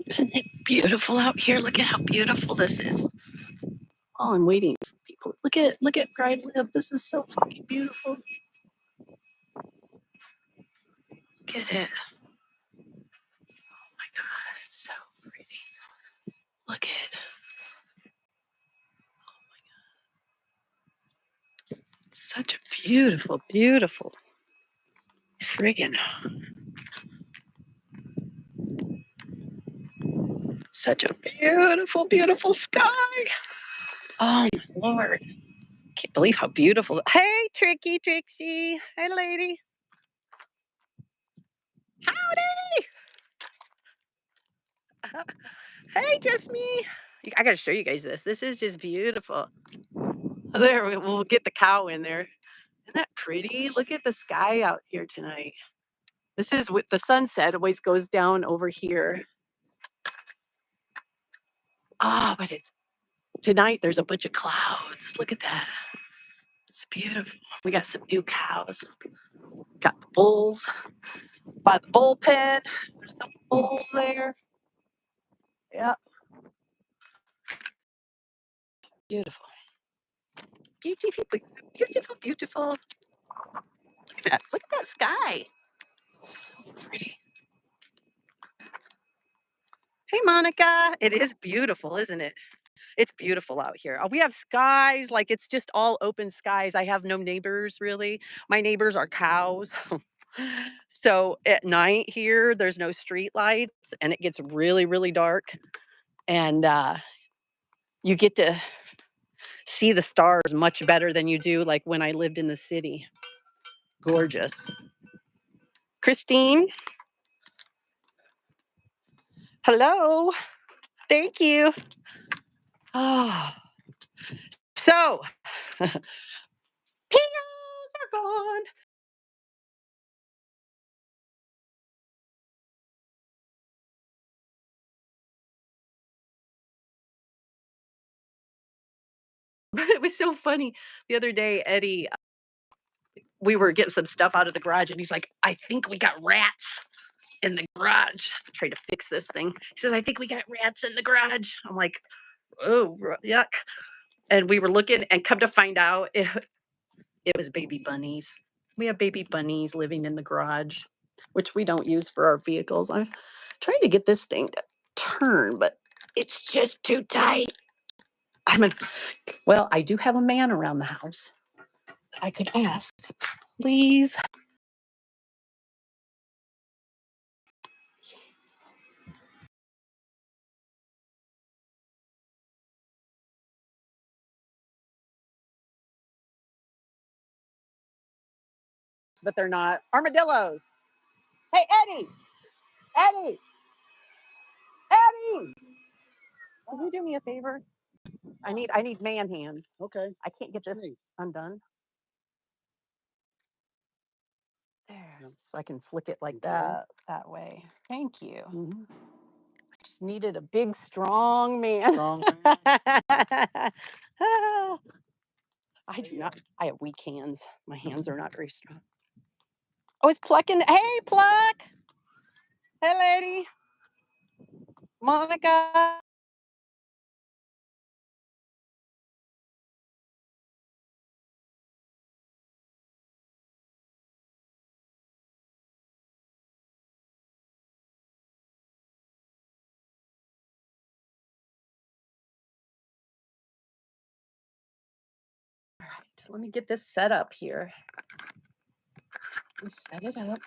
Isn't it beautiful out here? Look at how beautiful this is. Oh, I'm waiting for people. Look at where I live. This is so fucking beautiful. Look at it. Oh my God, it's so pretty. Look at it. Such a beautiful, beautiful friggin' such a beautiful, beautiful sky. Oh my Lord. Can't believe how beautiful. Hey, Trixie. Hey, lady. Howdy. Hey, just me. I gotta show you guys this. This is just beautiful. There, we'll get the cow in there. Isn't that pretty? Look at the sky out here tonight. This is with the sunset always goes down over here. Oh, but it's tonight there's a bunch of clouds. Look at that. It's beautiful. We got some new cows. Got the bulls by the bullpen. There's a couple bulls there. Yeah. Beautiful. Beautiful, beautiful, beautiful. Look at that. Look at that sky. It's so pretty. Hey, Monica. It is beautiful, isn't it? It's beautiful out here. We have skies, like it's just all open skies. I have no neighbors really. My neighbors are cows. So at night here, there's no street lights and it gets really, really dark. And you get to see the stars much better than you do like when I lived in the city. Gorgeous. Christine. Hello. Thank you. Oh. So, POs are gone. It was so funny. The other day, Eddie, we were getting some stuff out of the garage, and he's like, I think we got rats in the garage. I'm trying to fix this thing. He says, I think we got rats in the garage. I'm like, oh, yuck. And we were looking, and come to find out, it was baby bunnies. We have baby bunnies living in the garage, which we don't use for our vehicles. I'm trying to get this thing to turn, but it's just too tight. Well, I do have a man around the house. I could ask, please. But they're not armadillos. Hey, Eddie, Eddie, Eddie. Can you do me a favor? I need man hands. Okay. I can't get this undone. There, so I can flick it like that way. Thank you. Mm-hmm. I just needed a big, strong man. Strong man. I do not. I have weak hands. My hands are not very strong. Oh, it's plucking. Hey, Pluck. Hey, lady. Monica. All right, let me get this set up here. Let's set it up.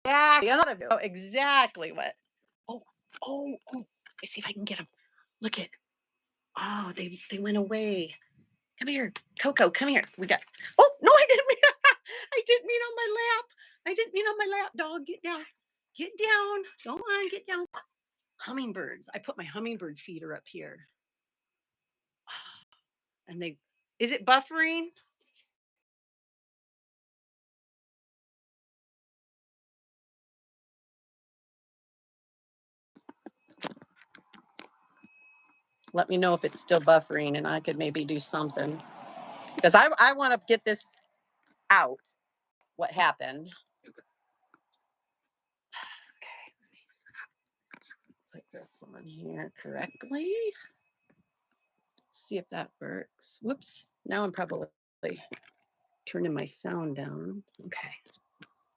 Yeah, exactly what. Oh. Let me see if I can get them. Look at. Oh, they went away. Come here, Coco. Come here. We got. Oh no, I didn't mean. I didn't mean on my lap. I didn't mean on my lap, dog. Get down. Get down. Go on. Get down. Hummingbirds. I put my hummingbird feeder up here. And they. Is it buffering? Let me know if it's still buffering, and I could maybe do something. Because I want to get this out. What happened? this on here correctly. See if that works. Whoops. Now I'm probably turning my sound down. Okay.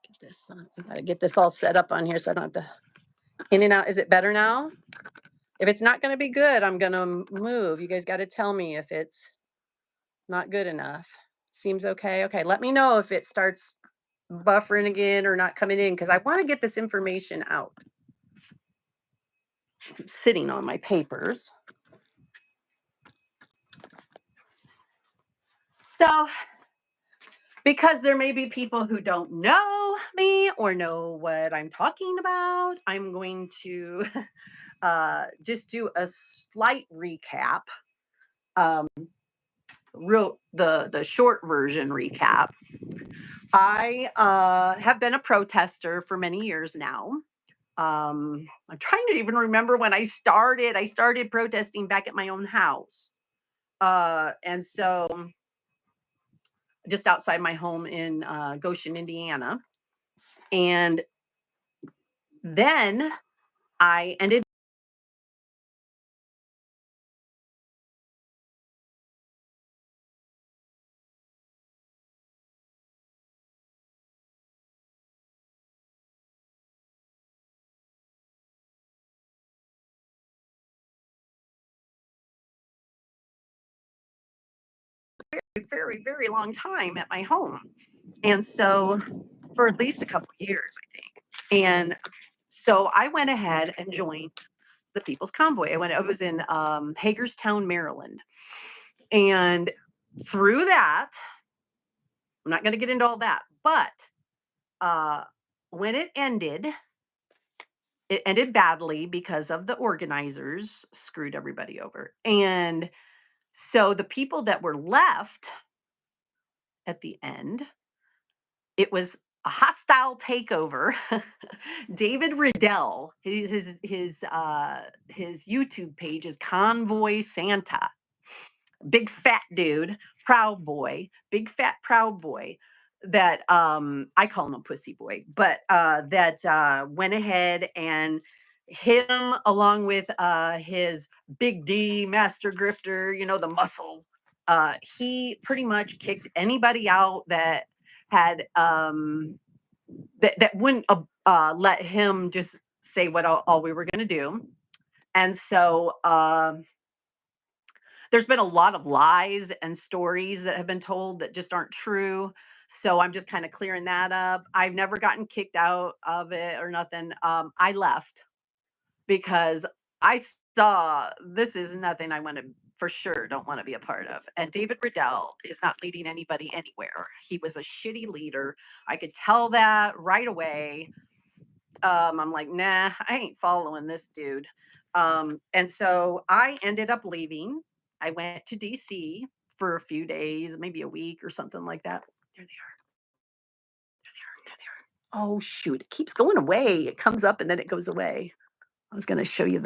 Get this on. I gotta get this all set up on here so I don't have to in and out. Is it better now? If it's not going to be good, I'm going to move. You guys got to tell me if it's not good enough. Seems okay. Okay. Let me know if it starts buffering again or not coming in because I want to get this information out. I'm sitting on my papers. So, because there may be people who don't know me or know what I'm talking about, I'm going to just do a slight recap. The short version recap. I have been a protester for many years now. I'm trying to even remember when I started. I started protesting back at my own house. And so just outside my home in Goshen, Indiana. And then I ended very, very long time at my home. And so for at least a couple of years, I think. And so I went ahead and joined the People's Convoy. I was in Hagerstown, Maryland. And through that, I'm not going to get into all that, but when it ended badly because of the organizers screwed everybody over. And so the people that were left at the end, it was a hostile takeover. David Riddell, his YouTube page is Convoy Santa. Big fat dude, proud boy, big fat proud boy that I call him a pussy boy, but that went ahead and him along with his big D master grifter, the muscle. He pretty much kicked anybody out that had that wouldn't let him just say what all we were going to do. And so there's been a lot of lies and stories that have been told that just aren't true. So I'm just kind of clearing that up. I've never gotten kicked out of it or nothing. I left because I saw this is nothing I want to for sure don't want to be a part of. And David Riddell is not leading anybody anywhere. He was a shitty leader. I could tell that right away. I'm like, nah, I ain't following this dude. And so I ended up leaving. I went to DC for a few days, maybe a week or something like that. There they are. There they are. Oh, shoot. It keeps going away. It comes up and then it goes away. I was going to show you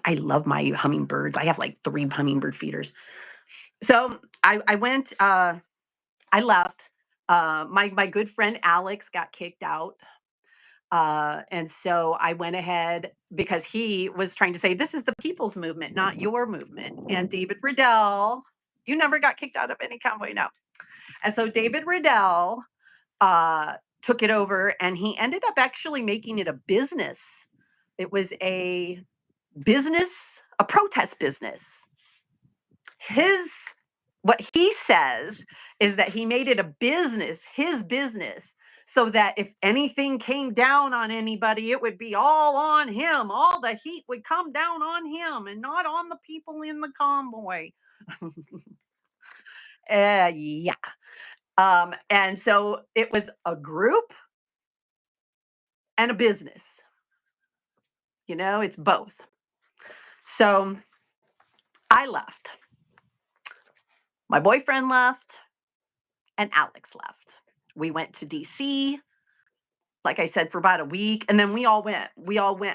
I love my hummingbirds. I have like 3 hummingbird feeders. So I went, I left. My good friend Alex got kicked out. And so I went ahead because he was trying to say, this is the people's movement, not your movement. And David Riddell, you never got kicked out of any convoy, no. And so David Riddell took it over and he ended up actually making it a business. It was a protest business. What he says is that he made it a business, his business, so that if anything came down on anybody, it would be all on him. All the heat would come down on him and not on the people in the convoy. Yeah. And so it was a group and a business. It's both. So I left. My boyfriend left and Alex left. We went to DC, like I said, for about a week. And then we all went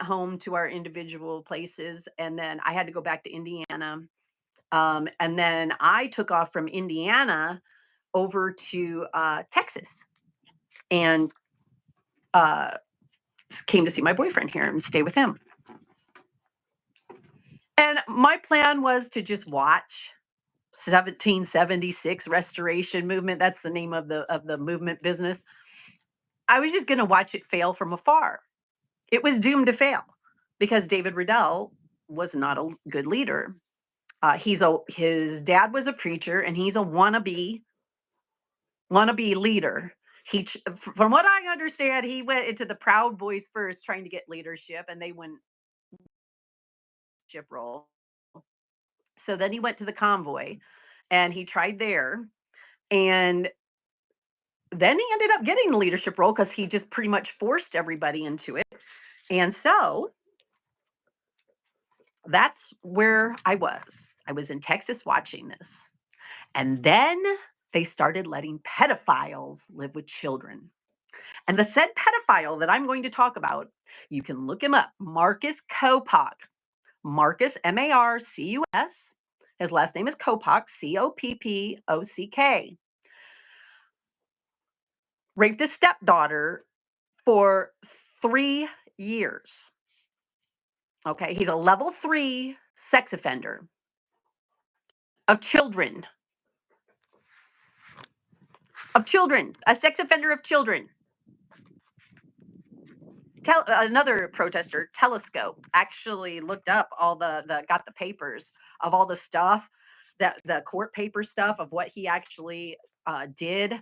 home to our individual places. And then I had to go back to Indiana. And then I took off from Indiana over to Texas. And came to see my boyfriend here and stay with him. And my plan was to just watch 1776 restoration movement. That's the name of the movement business. I was just going to watch it fail from afar. It was doomed to fail because David Riddell was not a good leader. His dad was a preacher, and he's a wannabe leader. From what I understand, he went into the Proud Boys first, trying to get leadership, and they went ship role. So then he went to the convoy, and he tried there, and then he ended up getting the leadership role because he just pretty much forced everybody into it. And so that's where I was. I was in Texas watching this. And then they started letting pedophiles live with children. And the said pedophile that I'm going to talk about, you can look him up, Marcus Kopach. Marcus, Marcus. His last name is Kopach, Coppock. Raped his stepdaughter for 3 years. Okay, he's a level 3 sex offender of children. A sex offender of children. Another protester, Telescope, actually looked up all got the papers of all the stuff, that the court paper stuff of what he actually did.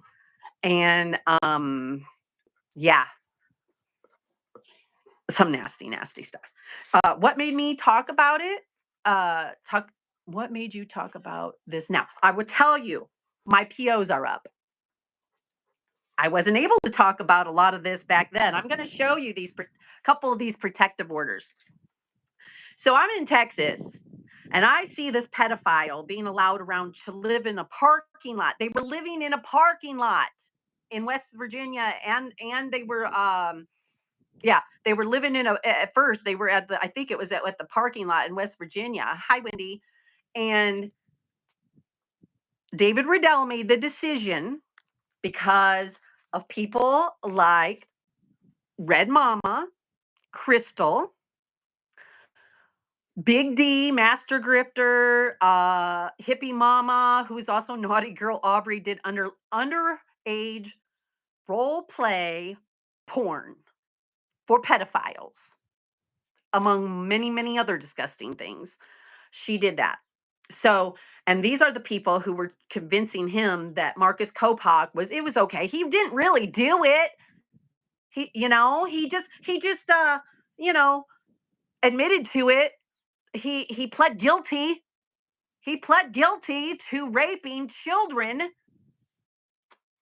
And yeah, some nasty stuff. What made me talk about it? What made you talk about this now? I will tell you, my POs are up. I wasn't able to talk about a lot of this back then. I'm going to show you couple of these protective orders. So I'm in Texas, and I see this pedophile being allowed around to live in a parking lot. They were living in a parking lot in West Virginia, and they were they were living at first they were I think it was at the parking lot in West Virginia. Hi, Wendy. And David Riddell made the decision because of people like Red Mama, Crystal, Big D, Master Grifter, Hippie Mama, who's also Naughty Girl Aubrey, did underage role play porn for pedophiles, among many other disgusting things. She did that. So, and these are the people who were convincing him that Marcus Kopach was okay. He didn't really do it. He just admitted to it. He pled guilty. He pled guilty to raping children,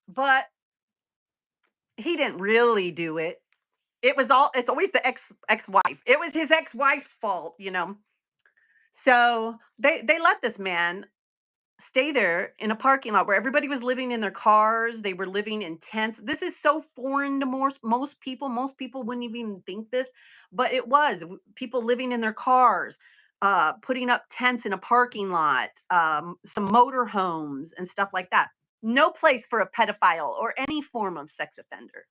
but he didn't really do it. It's always the ex-wife. It was his ex-wife's fault. So they let this man stay there in a parking lot where everybody was living in their cars. They were living in tents. This is so foreign to most people. Most people wouldn't even think this, but it was people living in their cars, putting up tents in a parking lot, some motor homes and stuff like that. No place for a pedophile or any form of sex offender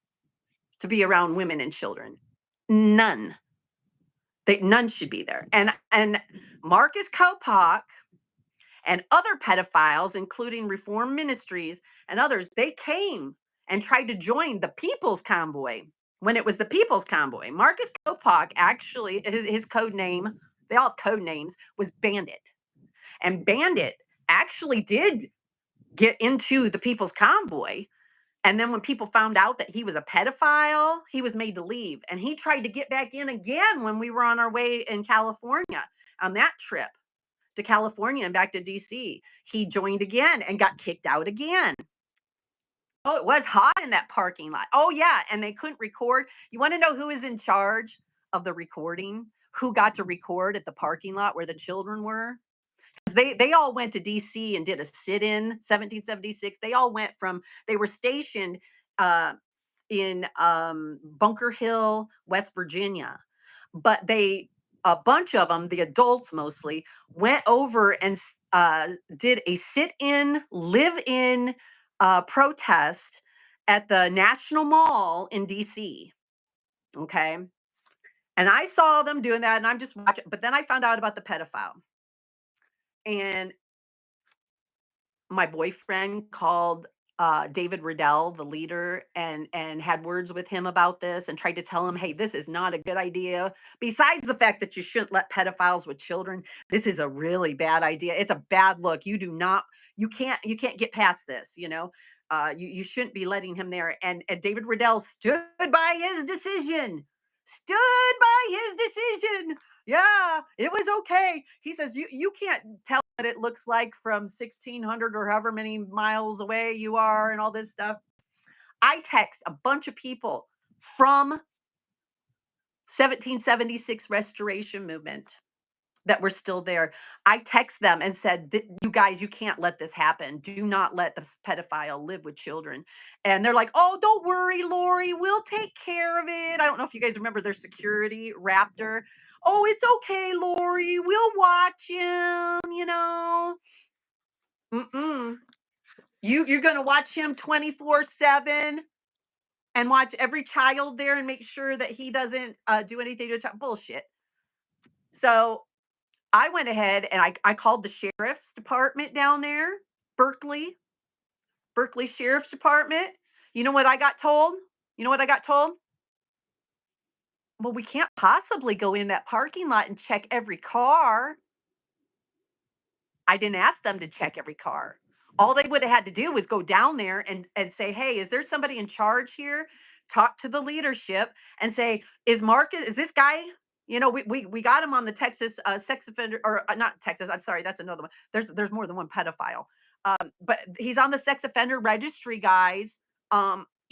to be around women and children. None. None should be there. And Marcus Kopach and other pedophiles, including Reform Ministries and others, they came and tried to join the People's Convoy when it was the People's Convoy. Marcus Kopach, actually, his code name, they all have code names, was Bandit. And Bandit actually did get into the People's Convoy. And then when people found out that he was a pedophile, he was made to leave. And he tried to get back in again when we were on our way in California on that trip to California and back to DC. He joined again and got kicked out again. Oh, it was hot in that parking lot. Oh, yeah. And they couldn't record. You want to know who is in charge of the recording? Who got to record at the parking lot where the children were? They all went to DC and did a sit-in 1776. They were stationed in Bunker Hill, West Virginia. But a bunch of them, the adults mostly, went over and did a sit-in, live-in protest at the National Mall in DC. Okay. And I saw them doing that and I'm just watching. But then I found out about the pedophile. And my boyfriend called David Riddell, the leader, and had words with him about this and tried to tell him, hey, this is not a good idea. Besides the fact that you shouldn't let pedophiles with children, this is a really bad idea. It's a bad look. You do not, you can't get past this, you know. You shouldn't be letting him there. And David Riddell stood by his decision. Stood by his decision. Yeah, it was okay. He says you can't tell what it looks like from 1600 or however many miles away you are and all this stuff. I text a bunch of people from 1776 restoration movement that were still there. I text them and said, "You guys, you can't let this happen. Do not let this pedophile live with children." And they're like, "Oh, don't worry, Lori. We'll take care of it." I don't know if you guys remember their security Raptor. "Oh, it's okay, Lori. We'll watch him, you know." Mm-mm. You're gonna watch him 24/7 and watch every child there and make sure that he doesn't do anything to a child. Bullshit. So I went ahead and I called the sheriff's department down there, Berkeley, Berkeley Sheriff's Department. You know what I got told? You know what I got told? Well, we can't possibly go in that parking lot and check every car. I didn't ask them to check every car. All they would have had to do was go down there and say, "Hey, is there somebody in charge here?" Talk to the leadership and say, "Is Marcus? Is this guy? You know, we got him on the Texas sex offender or not Texas. I'm sorry, that's another one. There's more than one pedophile, but he's on the sex offender registry, guys.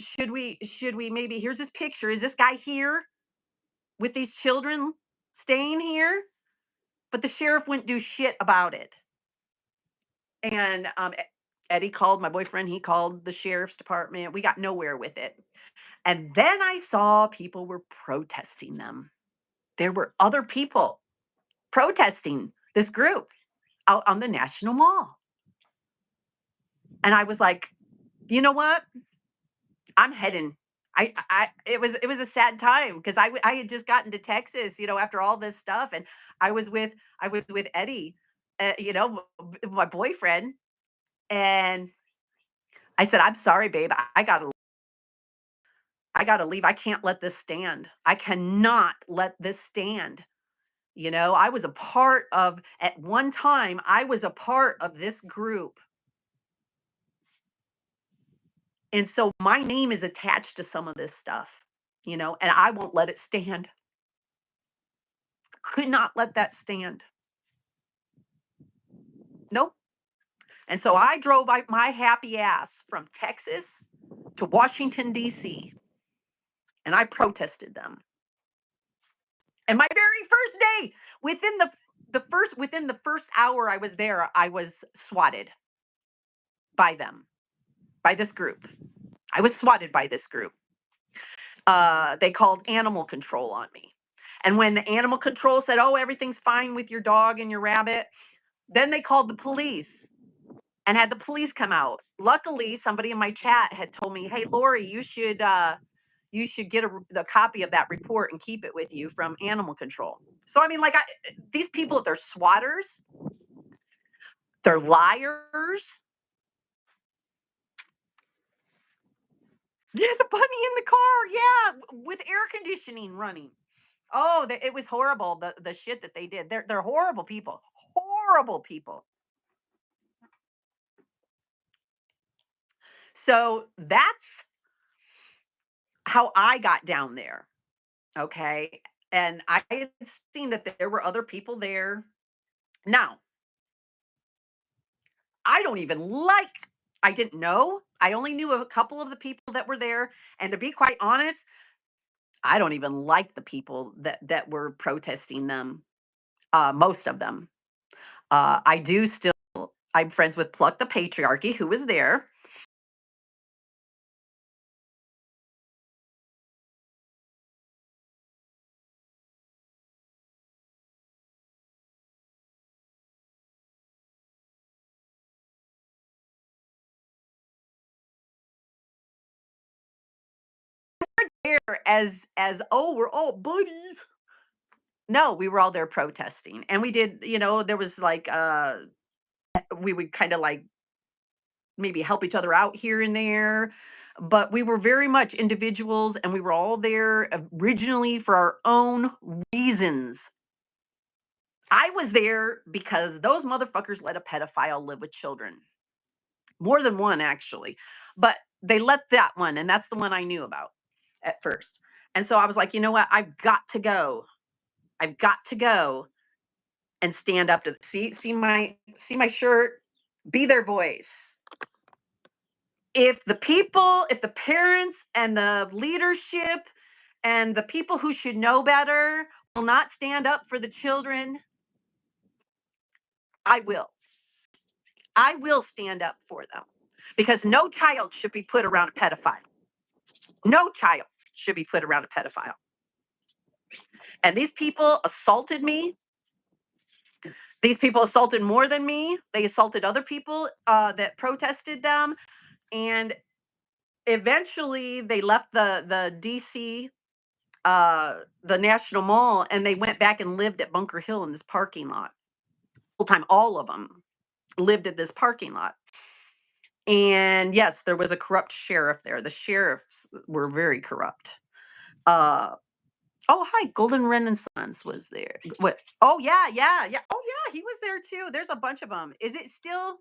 Should we maybe here's his picture? Is this guy here with these children staying here?" But the sheriff wouldn't do shit about it. And Eddie called my boyfriend. He called the sheriff's department. We got nowhere with it. And then I saw people were protesting them. There were other people protesting this group out on the National Mall. And I was like, you know what? I'm heading. It was a sad time because I had just gotten to Texas, you know, after all this stuff, and I was with Eddie, you know, my boyfriend, and I said, "I'm sorry, babe. I gotta leave. I can't let this stand. I cannot let this stand." You know, I was a part of, at one time, I was a part of this group. And so my name is attached to some of this stuff, you know, and I won't let it stand. Could not let that stand. Nope. And so I drove my happy ass from Texas to Washington, D.C., and I protested them. And my very first day, within the first hour I was there, I was swatted by them, by this group. I was swatted by this group. They called animal control on me. And when the animal control said, "Oh, everything's fine with your dog and your rabbit," then they called the police and had the police come out. Luckily, somebody in my chat had told me, "Hey, Lori, you should get the copy of that report and keep it with you from animal control." So I mean, like, these people, they're swatters, they're liars. Yeah, the bunny in the car, yeah, with air conditioning running. Oh, it was horrible. The shit that they did. They're horrible people. Horrible people. So that's how I got down there. Okay. And I had seen that there were other people there. Now, I don't even like, I didn't know. I only knew of a couple of the people that were there. And to be quite honest, I don't even like the people that were protesting them. Most of them. I do still, I'm friends with Pluck the Patriarchy, who was there. there as oh, we're all buddies. No, we were all there protesting. And we did, there was like we would kind of like maybe help each other out here and there. But we were very much individuals and we were all there originally for our own reasons. I was there because those motherfuckers let a pedophile live with children. More than one, actually. But they let that one, and that's the one I knew about at first. And so I was like, you know what? I've got to go. I've got to go and stand up to see my shirt, be their voice. If the parents and the leadership and the people who should know better will not stand up for the children, I will. I will stand up for them because no child should be put around a pedophile. No child should be put around a pedophile. And these people assaulted me. These people assaulted more than me. They assaulted other people that protested them. And eventually they left the DC, the National Mall, and they went back and lived at Bunker Hill in this parking lot. Full time, all of them lived at this parking lot. And yes, there was a corrupt sheriff there. The sheriffs were very corrupt. Uh, oh, hi, Golden Renaissance was there. What? Oh yeah, yeah, yeah. Oh yeah, he was there too. There's a bunch of them. Is it still?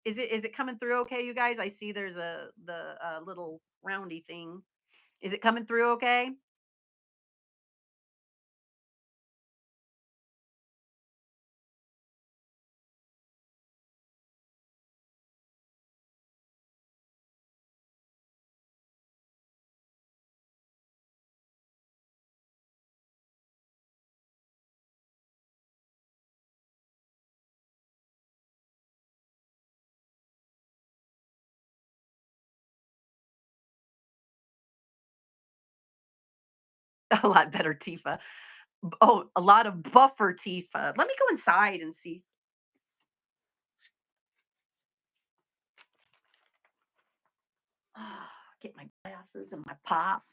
Is it coming through okay, you guys? I see there's the little roundy thing. Is it coming through okay? A lot better, Tifa. Oh, a lot of buffer, Tifa. Let me go inside and see. Get my glasses and my pop.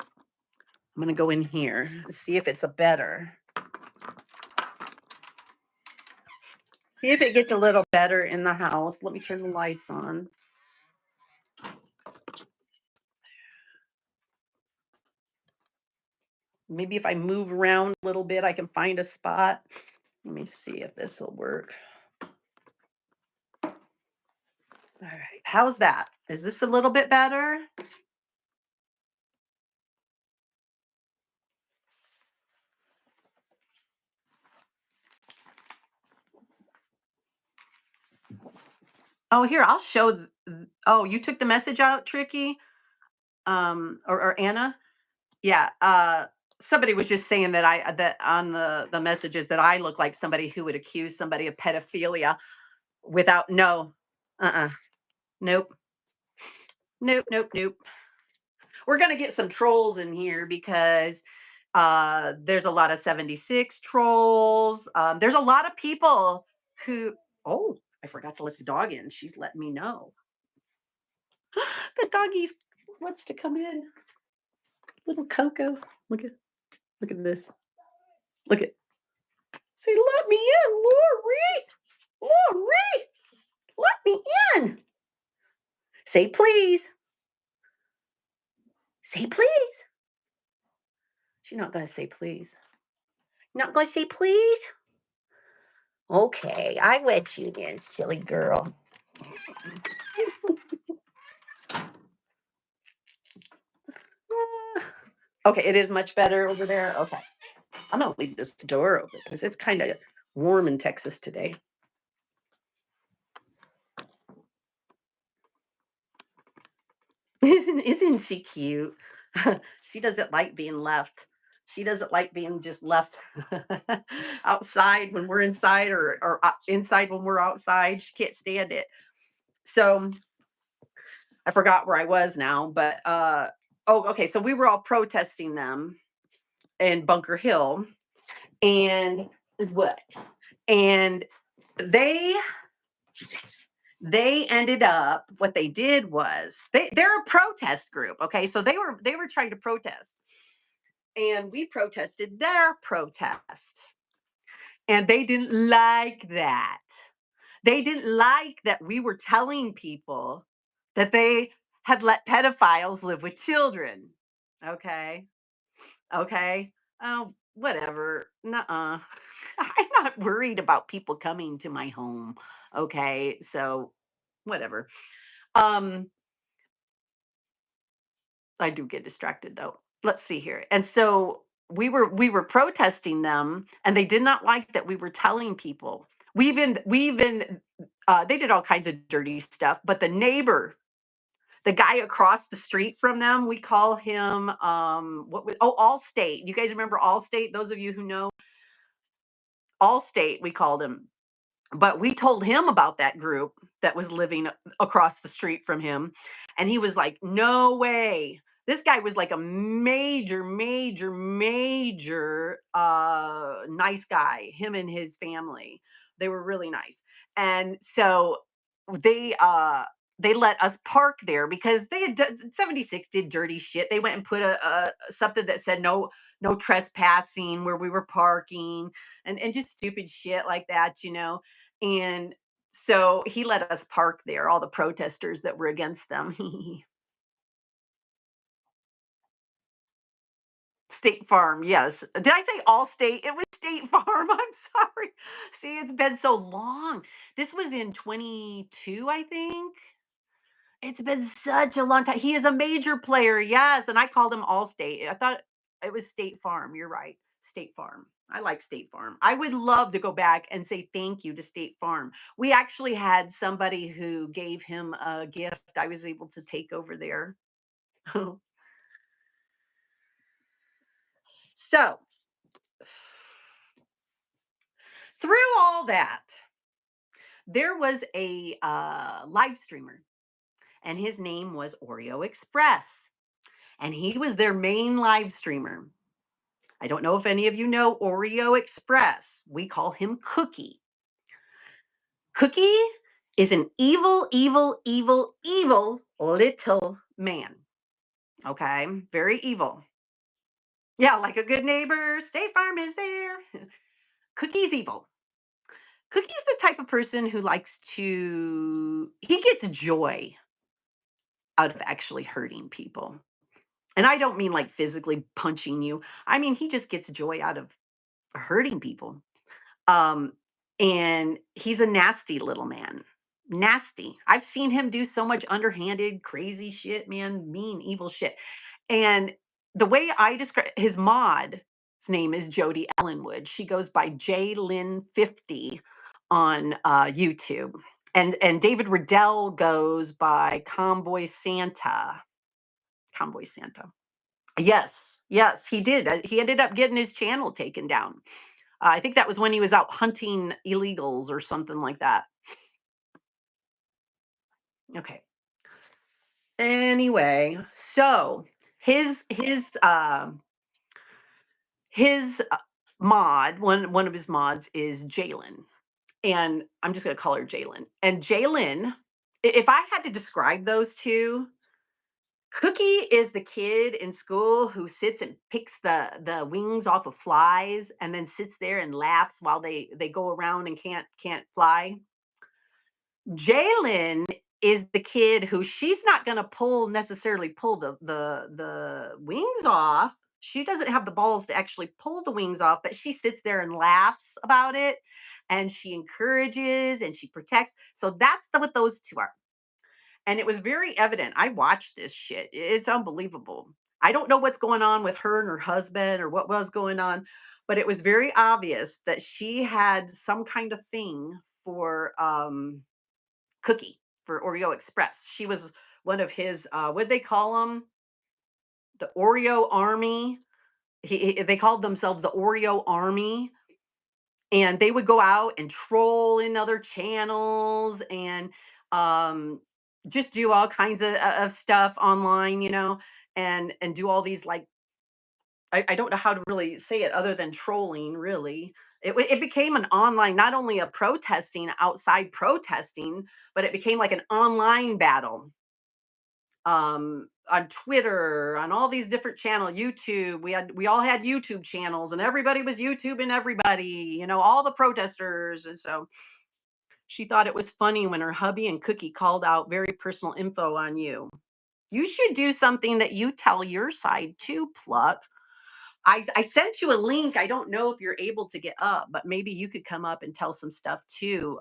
I'm gonna go in here and see if it's a better. See if it gets a little better in the house. Let me turn the lights on. Maybe if I move around a little bit, I can find a spot. Let me see if this will work. All right. How's that? Is this a little bit better? Oh, here, I'll show. Oh, you took the message out, Tricky? Or Anna? Yeah. Somebody was just saying that on the messages that I look like somebody who would accuse somebody of pedophilia without no. Uh-uh. Nope. Nope, nope, nope. We're gonna get some trolls in here because there's a lot of 76 trolls. There's a lot of people who oh, I forgot to let the dog in. She's letting me know. The doggy wants to come in. Little Coco. Look at look at this. Look at say, let me in, Lori. Lori, let me in. Say please. Say please. She's not gonna say please. Not gonna say please? Okay, I let you in, silly girl. Okay, it is much better over there. Okay. I'm gonna leave this door open because it's kind of warm in Texas today. Isn't she cute? She doesn't like being left. She doesn't like being just left outside when we're inside or inside when we're outside. She can't stand it. So I forgot where I was now, but oh, okay. So we were all protesting them in Bunker Hill, and what? And they They ended up, what they did was they're a protest group. Okay. So they were trying to protest. And we protested their protest. And they didn't like that. They didn't like that we were telling people that they had let pedophiles live with children. Okay. Okay. Oh, whatever. Nuh-uh. I'm not worried about people coming to my home. Okay. So whatever. Um, I do get distracted though. Let's see here. And so we were protesting them, and they did not like that we were telling people. We even they did all kinds of dirty stuff, but the neighbor, the guy across the street from them, we call him what was Allstate. You guys remember Allstate? Those of you who know Allstate, we called him. But we told him about that group that was living across the street from him, and he was like, no way. This guy was like a major, major, major nice guy, him and his family. They were really nice. And so they uh they let us park there because 76 did dirty shit. They went and put a something that said no trespassing where we were parking, and just stupid shit like that. And so he let us park there, all the protesters that were against them. State Farm, yes. Did I say all state? It was State Farm. I'm sorry. See, it's been so long. This was in 22, I think. It's been such a long time. He is a major player, yes. And I called him Allstate. I thought it was State Farm. You're right. State Farm. I like State Farm. I would love to go back and say thank you to State Farm. We actually had somebody who gave him a gift I was able to take over there. So, through all that, there was a live streamer, and his name was Oreo Express. And he was their main live streamer. I don't know if any of you know Oreo Express. We call him Cookie. Cookie is an evil, evil, evil, evil little man. Okay. Very evil. Yeah, like a good neighbor. State Farm is there. Cookie's evil. Cookie's the type of person who likes he gets joy out of actually hurting people. And I don't mean like physically punching you. I mean, he just gets joy out of hurting people. Um, and he's a nasty little man. Nasty. I've seen him do so much underhanded, crazy shit, man, mean, evil shit. And the way I describe his mod's name is Jody Ellenwood. She goes by JLyn50 on YouTube. And David Riddell goes by Convoy Santa. Convoy Santa. Yes, yes, he did. He ended up getting his channel taken down. I think that was when he was out hunting illegals or something like that. Okay. Anyway, so his mod, one of his mods is Jalen, and I'm just gonna call her Jalen. And Jalen, if I had to describe those two, Cookie is the kid in school who sits and picks the wings off of flies and then sits there and laughs while they go around and can't fly. Jalen is the kid who she's not going to pull the wings off. She doesn't have the balls to actually pull the wings off, but she sits there and laughs about it, and she encourages and she protects. So that's what those two are. And it was very evident. I watched this shit. It's unbelievable. I don't know what's going on with her and her husband or what was going on, but it was very obvious that she had some kind of thing for Cookie, for Oreo Express. She was one of his what they call them? The Oreo Army. They called themselves the Oreo Army, and they would go out and troll in other channels and um just do all kinds of stuff online, and do all these like I don't know how to really say it other than trolling, really. It became an online, not only a protesting outside protesting, but it became like an online battle on Twitter, on all these different channels, YouTube. We all had YouTube channels, and everybody was YouTubing everybody, all the protesters. And so she thought it was funny when her hubby and Cookie called out very personal info on you. You should do something that you tell your side too, Pluck. I sent you a link. I don't know if you're able to get up, but maybe you could come up and tell some stuff too.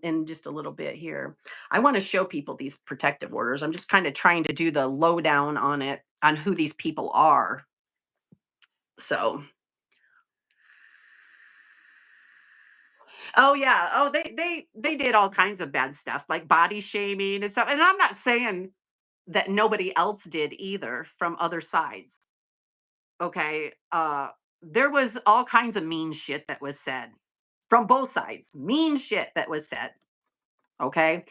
In just a little bit here. I want to show people these protective orders. I'm just kind of trying to do the lowdown on it, on who these people are. So, oh yeah, oh they did all kinds of bad stuff like body shaming and stuff. And I'm not saying that nobody else did either from other sides. Okay, there was all kinds of mean shit that was said from both sides. Mean shit that was said. Okay,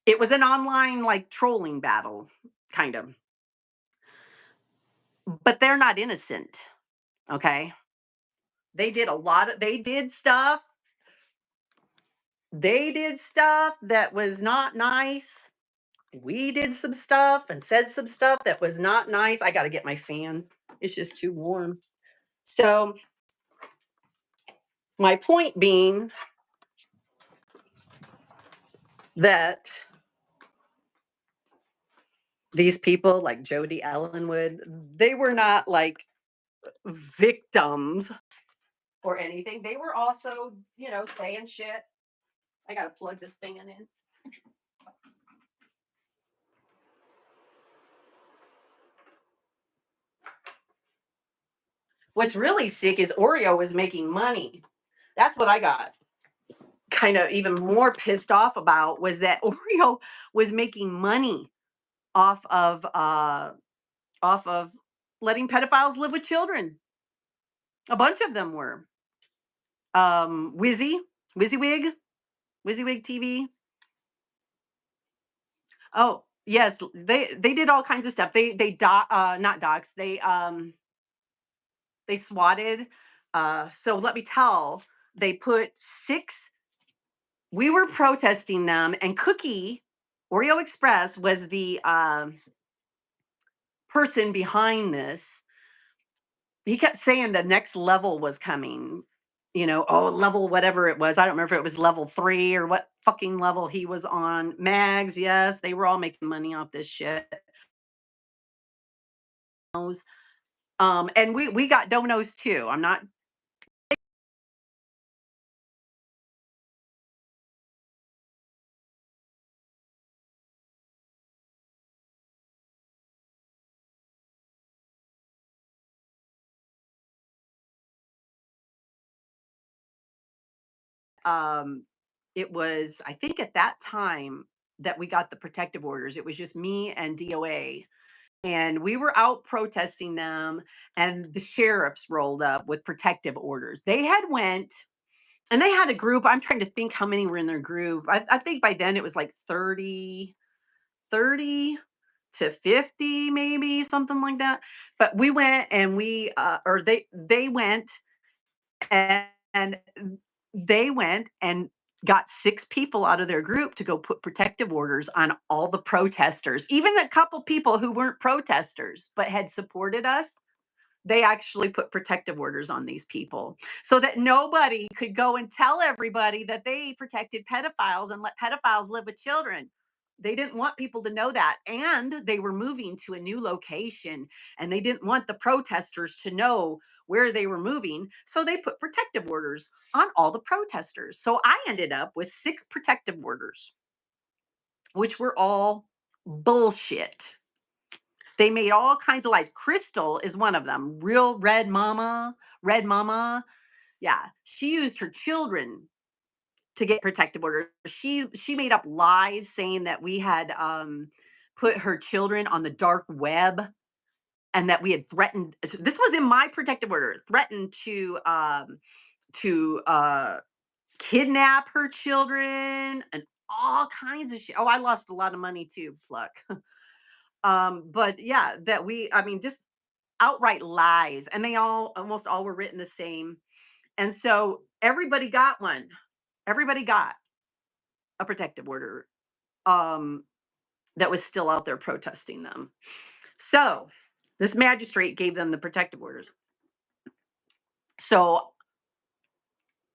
it was an online like trolling battle, kind of. But they're not innocent, okay? They did stuff that was not nice. We did some stuff and said some stuff that was not nice. I gotta get my fan. It's just too warm. So, my point being that these people like Jody Ellenwood, they were not like victims or anything. They were also, saying shit. I gotta plug this fan in. What's really sick is Oreo was making money. That's what I got kind of even more pissed off about, was that Oreo was making money off of off of letting pedophiles live with children. A bunch of them were. WYSIWYG, WYSIWYG TV. Oh, yes, they did all kinds of stuff. Not docs. They swatted. So let me tell, they put six. We were protesting them, and Cookie Oreo Express was the person behind this. He kept saying the next level was coming. Oh, level whatever it was. I don't remember if it was level 3 or what fucking level he was on. Mags, yes, they were all making money off this shit. And we got donos too. I'm not. Um, it was, I think, at that time that we got the protective orders. It was just me and DOA, and we were out protesting them, and the sheriffs rolled up with protective orders. They had went, and they had a group. I'm trying to think how many were in their group. I think by then it was like 30 to 50, maybe something like that. But we went, and or they went, and they went and got 6 people out of their group to go put protective orders on all the protesters, even a couple people who weren't protesters but had supported us. They actually put protective orders on these people so that nobody could go and tell everybody that they protected pedophiles and let pedophiles live with children. They didn't want people to know that. And they were moving to a new location, and they didn't want the protesters to know where they were moving. So they put protective orders on all the protesters. So I ended up with 6 protective orders, which were all bullshit. They made all kinds of lies. Crystal is one of them. Real red mama, red mama. Yeah, she used her children to get protective orders. She made up lies saying that we had put her children on the dark web, and that we had threatened. This was in my protective order. Threatened to kidnap her children and all kinds of shit. Oh, I lost a lot of money too, Pluck. But yeah, that we. I mean, just outright lies, and they all almost all were written the same. And so everybody got one. Everybody got a protective order um, that was still out there protesting them. So this magistrate gave them the protective orders. So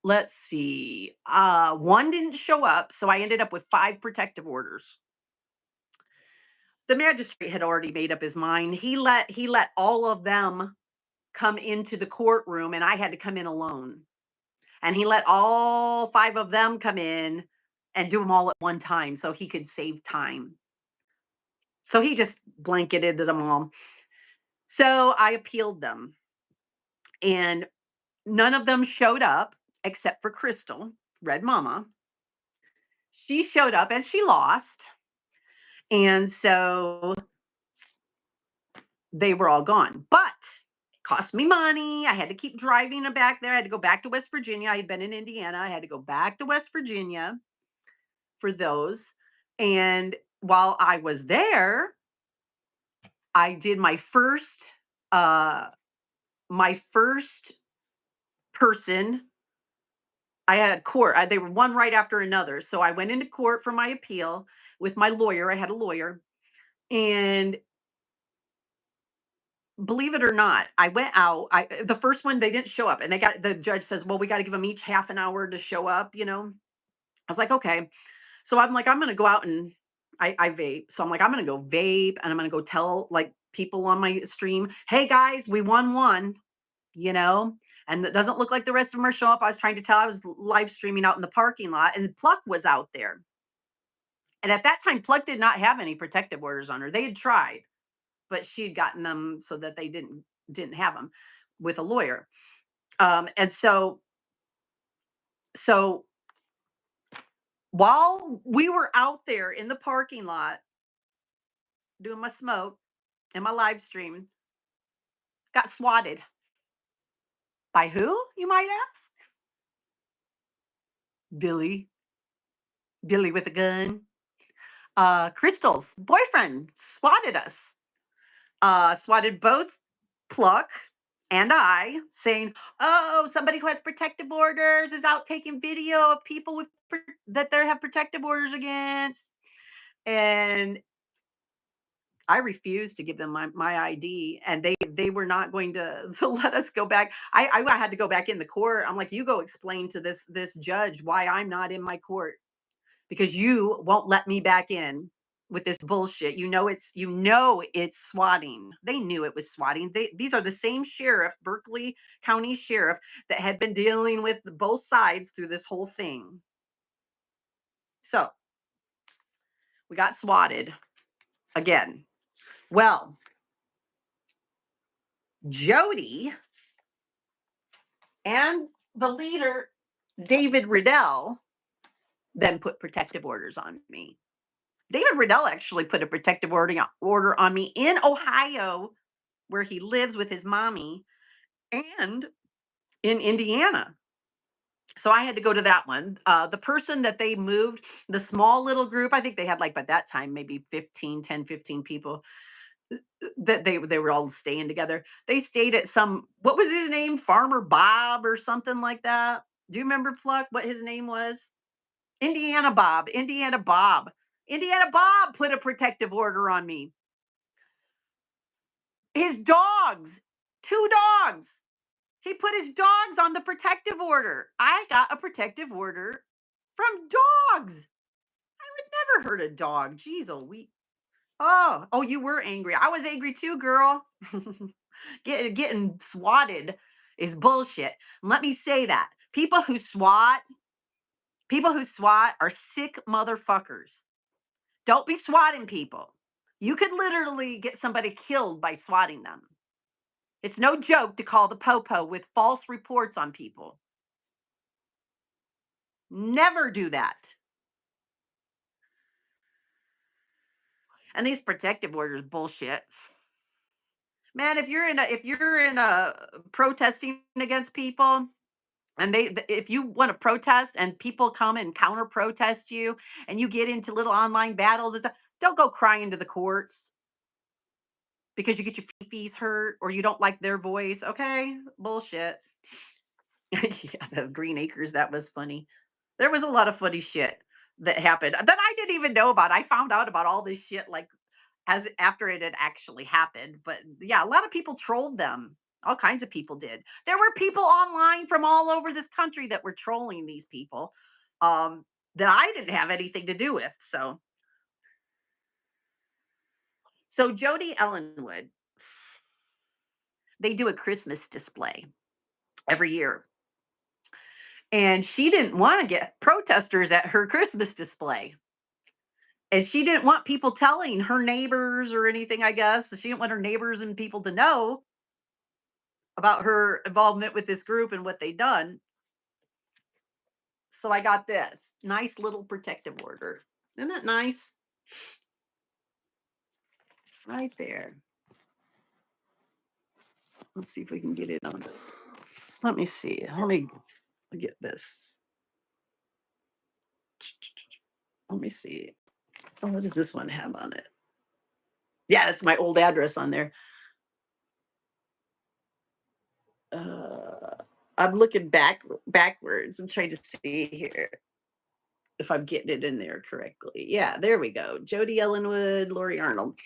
let's see. One didn't show up, so I ended up with 5 protective orders. The magistrate had already made up his mind. He let all of them come into the courtroom, and I had to come in alone. And he let all 5 of them come in and do them all at one time so he could save time. So he just blanketed them all. So I appealed them, and none of them showed up except for Crystal, Red Mama. She showed up and she lost. And so they were all gone. But it cost me money. I had to keep driving them back there. I had to go back to West Virginia. I had been in Indiana. I had to go back to West Virginia for those. And while I was there, I did uh my first person. I had court. They were one right after another. So I went into court for my appeal with my lawyer. I had a lawyer. And believe it or not, I went out. The first one, they didn't show up. And the judge says, well, we got to give them each half an hour to show up, you know? I was like, okay. So I'm like, I'm going to go out and I vape. So I'm like, I'm going to go vape and I'm going to go tell like people on my stream, hey guys, we won one, you know, and it doesn't look like the rest of them are showing up. I was trying to tell, I was live streaming out in the parking lot and Pluck was out there. And at that time, Pluck did not have any protective orders on her. They had tried, but she'd gotten them so that they didn't have them with a lawyer. And so while we were out there in the parking lot doing my smoke and my live stream, got swatted. By who, you might ask? Billy. Billy with a gun. Crystal's boyfriend swatted us. Swatted both Pluck and I, saying, "Oh, somebody who has protective orders is out taking video of people that they have protective orders against." And I refused to give them my ID, and they were not going to let us go back. I had to go back in the court. I'm like, you go explain to this judge why I'm not in my court because you won't let me back in with this bullshit. You know it's swatting. They knew it was swatting. These are the same sheriff, Berkeley County Sheriff, that had been dealing with both sides through this whole thing. So we got swatted again. Well, Jody and the leader, David Riddell, then put protective orders on me. David Riddell actually put a protective order on me in Ohio, where he lives with his mommy, and in Indiana. So I had to go to that one. The person that they moved, the small little group, I think they had like by that time, maybe 15 people that they were all staying together. They stayed at what was his name? Farmer Bob or something like that. Do you remember, Pluck, what his name was? Indiana Bob. Indiana Bob. Indiana Bob put a protective order on me. His dogs, 2 dogs. He put his dogs on the protective order. I got a protective order from dogs. I would never hurt a dog. Jeez, oh, you were angry. I was angry too, girl. Getting swatted is bullshit. Let me say that. People who swat are sick motherfuckers. Don't be swatting people. You could literally get somebody killed by swatting them. It's no joke to call the popo with false reports on people. Never do that. And these protective orders bullshit. Man, if you're in a protesting against people, and if you want to protest and people come and counter protest you and you get into little online battles and stuff, don't go crying to the courts. because you get your fees hurt or you don't like their voice. Okay, bullshit. Yeah, the Green Acres, that was funny. There was a lot of funny shit that happened that I didn't even know about. I found out about all this shit like as after it had actually happened. But yeah, a lot of people trolled them. All kinds of people did. There were people online from all over this country that were trolling these people um, that I didn't have anything to do with. So Jody Ellenwood, they do a Christmas display every year. And she didn't want to get protesters at her Christmas display. And she didn't want people telling her neighbors or anything, I guess. She didn't want her neighbors and people to know about her involvement with this group and what they'd done. So I got this nice little protective order. Isn't that nice? Right there. Let's see if we can get it on. Let me see. Let me get this. Let me see. Oh, what does this one have on it? Yeah, that's my old address on there. Uh, I'm looking backwards and trying to see here if I'm getting it in there correctly. Yeah, there we go. Jody Ellenwood, Lori Arnold.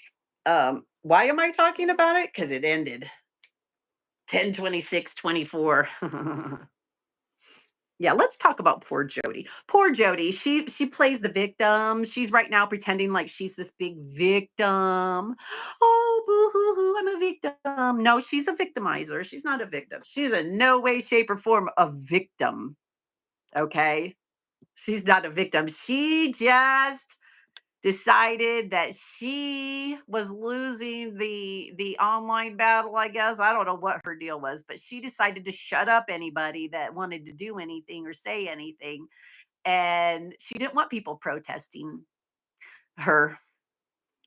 Why am I talking about it? Because it ended 10/26/24. Yeah, let's talk about poor Jody. Poor Jody. She plays the victim. She's right now pretending like she's this big victim. Oh, boo hoo hoo, I'm a victim. No, she's a victimizer. She's not a victim. She's in no way, shape, or form a victim. Okay. She's not a victim. She just decided that she was losing the online battle, I guess. I don't know what her deal was, but she decided to shut up anybody that wanted to do anything or say anything. And she didn't want people protesting her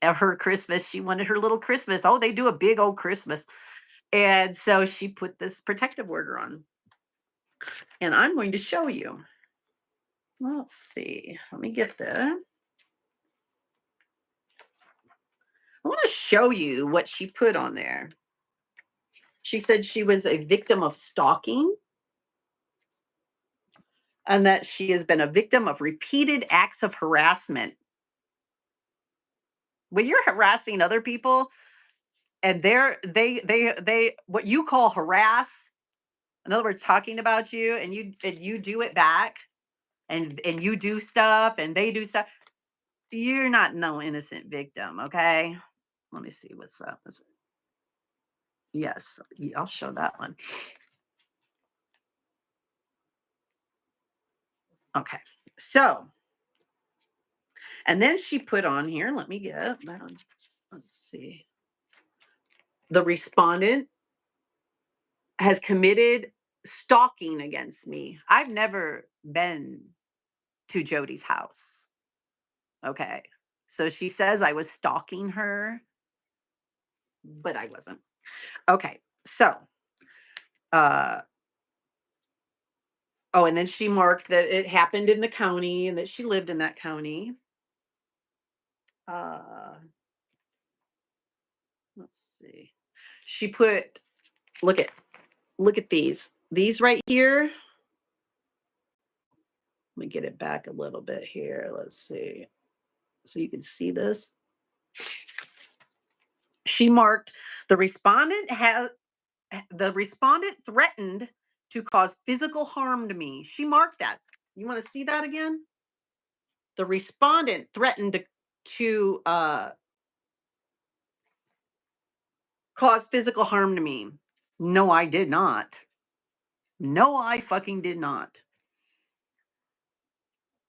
at her Christmas. She wanted her little Christmas. Oh, they do a big old Christmas. And so she put this protective order on. And I'm going to show you. Let's see. Let me get that. I want to show you what she put on there. She said she was a victim of stalking and that she has been a victim of repeated acts of harassment. When you're harassing other people and they what you call harass, in other words, talking about you and you do it back and you do stuff and they do stuff, you're not no innocent victim, okay? Let me see what's that. Yes, I'll show that one. Okay. So, and then she put on here, let me get that one. Let's see. The respondent has committed stalking against me. I've never been to Jody's house. Okay. So she says I was stalking her, but I wasn't. Okay. So, uh, oh, and then she marked that it happened in the county and that she lived in that county. Uh, let's see. She put, look at, look at these. These right here. Let me get it back a little bit here. Let's see. So you can see this. She marked the respondent threatened to cause physical harm to me. She marked that. You want to see that again? The respondent threatened to cause physical harm to me. No, I did not. No, I fucking did not.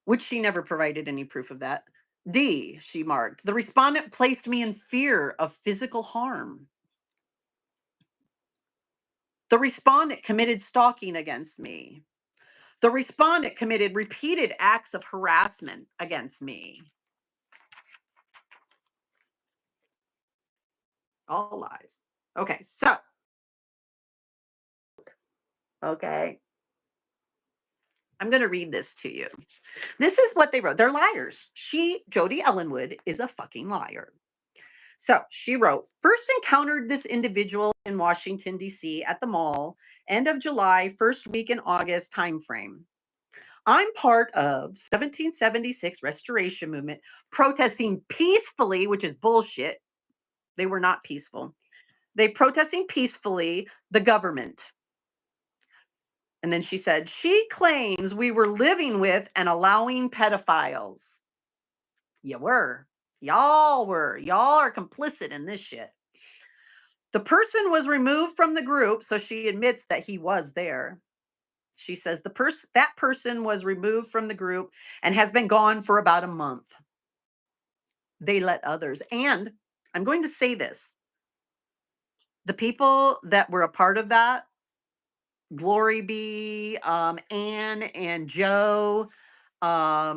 Which she never provided any proof of that. D, she marked. The respondent placed me in fear of physical harm. The respondent committed stalking against me. The respondent committed repeated acts of harassment against me. All lies. Okay, so, okay. I'm going to read this to you. This is what they wrote. They're liars. Jody Ellenwood, is a fucking liar. So she wrote, first encountered this individual in Washington, D.C. at the mall, end of July, first week in August timeframe. I'm part of 1776 restoration movement protesting peacefully, which is bullshit. They were not peaceful. They protesting peacefully the government. And then she said, she claims we were living with and allowing pedophiles. You were. Y'all were. Y'all are complicit in this shit. The person was removed from the group, so she admits that he was there. She says that person was removed from the group and has been gone for about a month. They let others. And I'm going to say this. The people that were a part of that, Glory be, Anne and Joe, a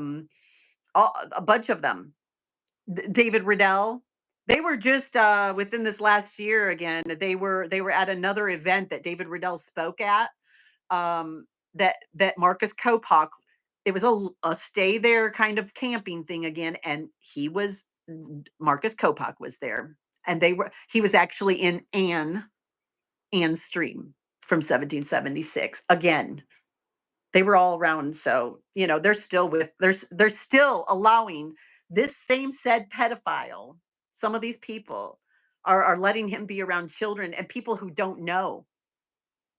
bunch of them, David Riddell. They were just within this last year again. They were at another event that David Riddell spoke at. Um, that Marcus Kopak. It was a stay there kind of camping thing again, and Marcus Kopak was there, and he was actually in Anne's stream from 1776 again. They were all around, so they're still allowing this same said pedophile. Some of these people are letting him be around children and people who don't know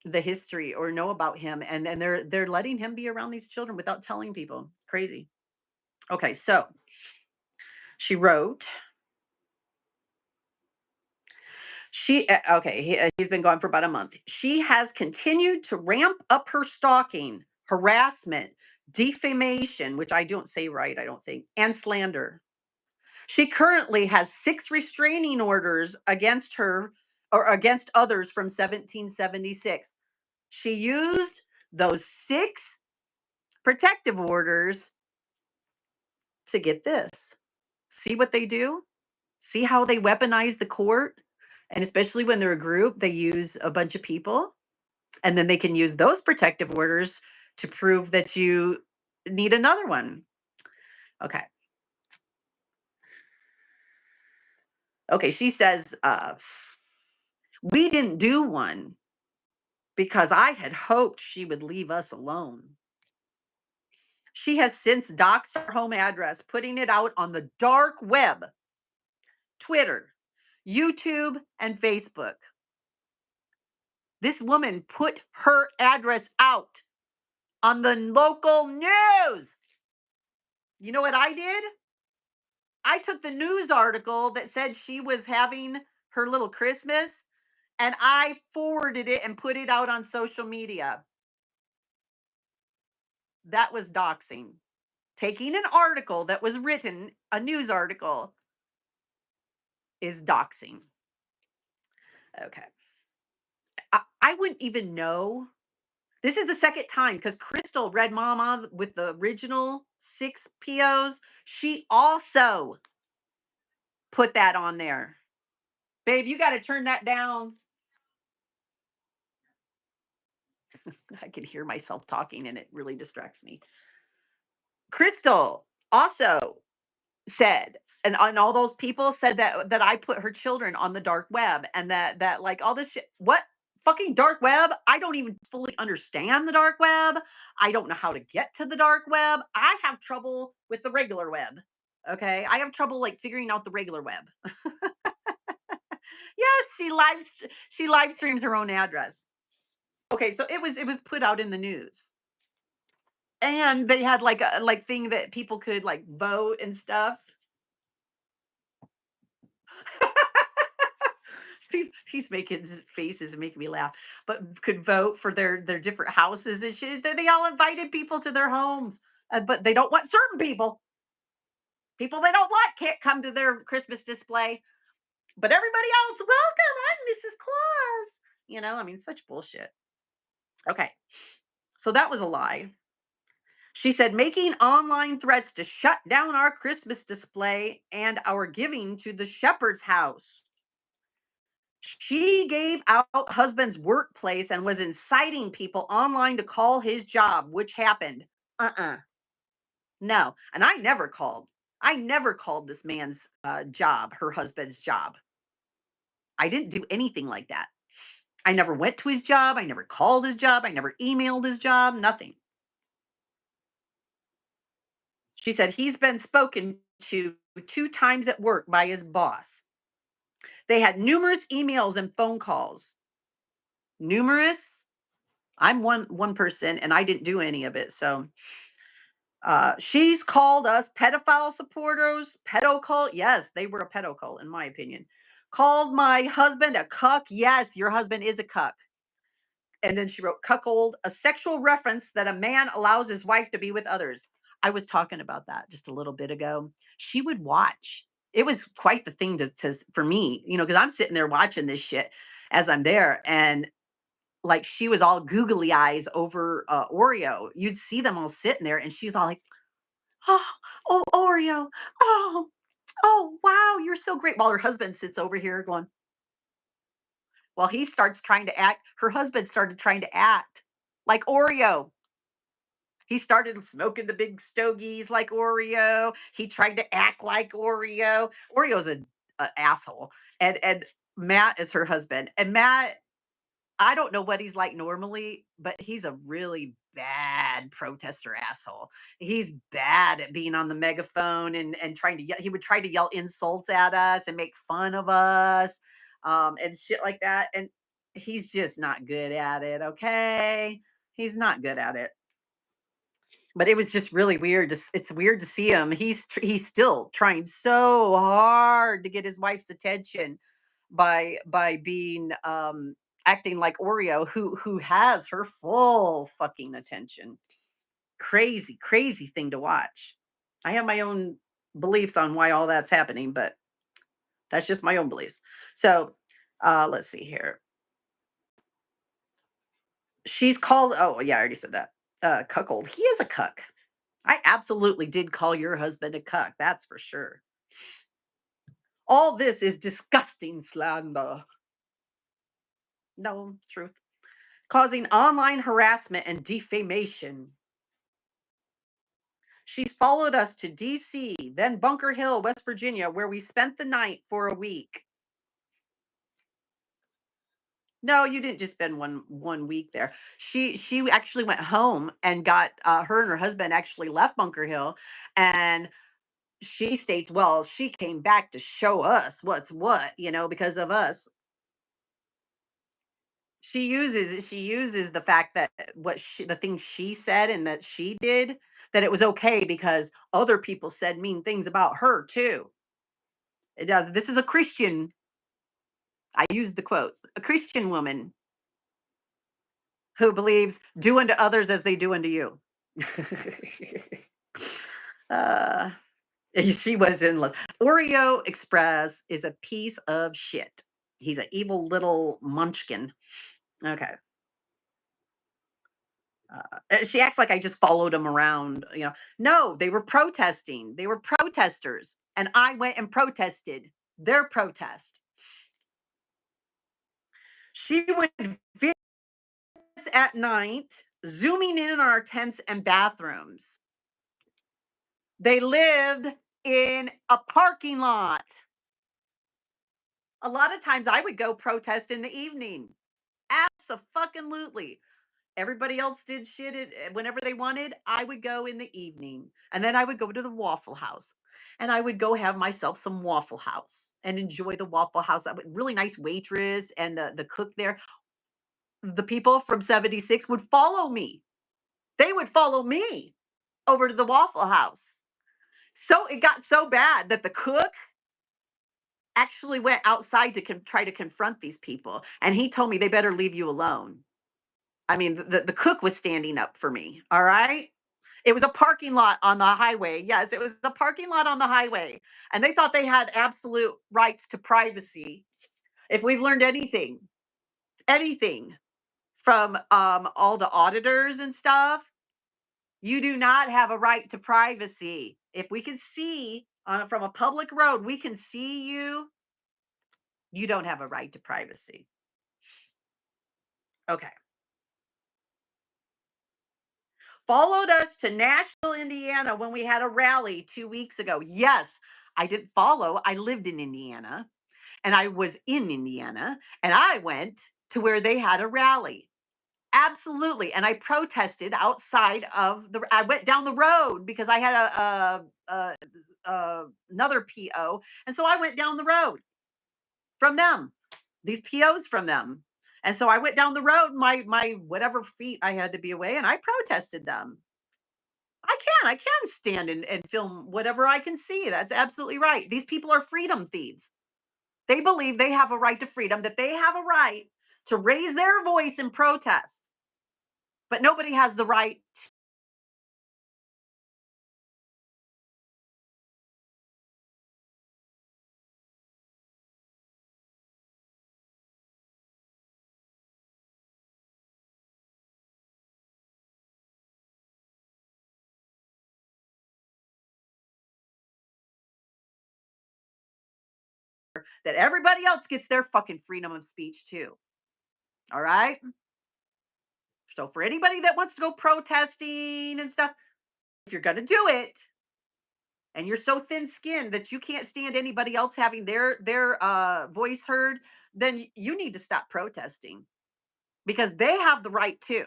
the history or know about him, and then they're letting him be around these children without telling people. It's crazy. Okay, so she wrote, he's been gone for about a month. She has continued to ramp up her stalking, harassment, defamation, which I don't say right, I don't think, and slander. She currently has 6 restraining orders against her or against others from 1776. She used those 6 protective orders to get this. See what they do? See how they weaponize the court? And especially when they're a group, they use a bunch of people. And then they can use those protective orders to prove that you need another one. Okay. Okay, she says, we didn't do one because I had hoped she would leave us alone. She has since doxed our home address, putting it out on the dark web, Twitter, YouTube, and Facebook. This woman put her address out on the local news. You know what I did? I took the news article that said she was having her little Christmas and I forwarded it and put it out on social media. That was doxing. Taking an article that was written, a news article, is doxing. Okay. I wouldn't even know. This is the second time because Crystal, Red Mama, with the original 6 POs, she also put that on there. Babe, you got to turn that down. I can hear myself talking and it really distracts me. Crystal also said, and all those people said that I put her children on the dark web and that like all this shit. What fucking dark web? I don't even fully understand the dark web. I don't know how to get to the dark web. I have trouble with the regular web. Okay, I have trouble like figuring out the regular web. Yes, she live streams her own address. Okay, so it was put out in the news. And they had like a like thing that people could like vote and stuff. He's making faces and making me laugh, but could vote for their different houses and shit. They all invited people to their homes, but they don't want certain people. People they don't like can't come to their Christmas display, but everybody else, welcome, I'm Mrs. Claus. I mean, such bullshit. Okay, so that was a lie. She said, making online threats to shut down our Christmas display and our giving to the shepherd's house. She gave out husband's workplace and was inciting people online to call his job, which happened. No. And I never called. I never called this man's job, her husband's job. I didn't do anything like that. I never went to his job. I never called his job. I never emailed his job, nothing. She said he's been spoken to 2 times at work by his boss. They had numerous emails and phone calls. Numerous. I'm one person and I didn't do any of it. So she's called us pedophile supporters, pedo cult. Yes, they were a pedo cult, in my opinion. Called my husband a cuck. Yes, your husband is a cuck. And then she wrote cuckold, a sexual reference that a man allows his wife to be with others. I was talking about that just a little bit ago. She would watch. It was quite the thing to for me, because I'm sitting there watching this shit as I'm there, and like she was all googly eyes over Oreo. You'd see them all sitting there, and she's all like, "Oh, oh, Oreo, oh, oh, wow, you're so great." While her husband sits over here going, well, he starts trying to act. Her husband started trying to act like Oreo. He started smoking the big stogies like Oreo. He tried to act like Oreo. Oreo's a asshole, and Matt is her husband. And Matt, I don't know what he's like normally, but he's a really bad protester asshole. He's bad at being on the megaphone and trying to yell. He would try to yell insults at us and make fun of us, and shit like that. And he's just not good at it. Okay, he's not good at it. But it was just really weird. It's weird to see him. He's still trying so hard to get his wife's attention by being acting like Oreo, who has her full fucking attention. Crazy, crazy thing to watch. I have my own beliefs on why all that's happening, but that's just my own beliefs. So let's see here. She's called, oh yeah, I already said that. Cuckold. He is a cuck. I absolutely did call your husband a cuck. That's for sure. All this is disgusting slander. No, truth. Causing online harassment and defamation. She's followed us to DC, then Bunker Hill, West Virginia, where we spent the night for a week. No, you didn't just spend one week there. She actually went home and got her and her husband actually left Bunker Hill, and she states, well, she came back to show us what's what, because of us. She uses the fact that the things she said and that she did, that it was okay because other people said mean things about her too. This is a Christian. I use the quotes. A Christian woman who believes do unto others as they do unto you. uh, she was in love. Oreo Express is a piece of shit. He's an evil little munchkin. Okay. She acts like I just followed him around. No, they were protesting. They were protesters, and I went and protested their protest. She would visit us at night, zooming in on our tents and bathrooms. They lived in a parking lot. A lot of times I would go protest in the evening. Absolutely. Everybody else did shit whenever they wanted. I would go in the evening, and then I would go to the Waffle House, and I would go have myself some Waffle House and enjoy the Waffle House. That really nice waitress and the cook there. The people from 76 would follow me. They would follow me over to the Waffle House. So it got so bad that the cook actually went outside to try to confront these people, and he told me they better leave you alone. I mean, the cook was standing up for me. All right. It was a parking lot on the highway. Yes, it was the parking lot on the highway. And they thought they had absolute rights to privacy. If we've learned anything from all the auditors and stuff, you do not have a right to privacy. If we can see from a public road, we can see you. You don't have a right to privacy. Okay. followed us to Nashville, Indiana when we had a rally 2 weeks ago. Yes, I didn't follow. I lived in Indiana and I was in Indiana and I went to where they had a rally. Absolutely. And I protested outside of I went down the road because I had another PO. And so I went down the road from them, these POs from them. And so I went down the road, my whatever feet I had to be away, and I protested them. I can stand and film whatever I can see. That's absolutely right. These people are freedom thieves. They believe they have a right to freedom, that they have a right to raise their voice and protest. But nobody has the right that everybody else gets their fucking freedom of speech too. All right? So for anybody that wants to go protesting and stuff, if you're going to do it and you're so thin-skinned that you can't stand anybody else having their voice heard, then you need to stop protesting because they have the right too.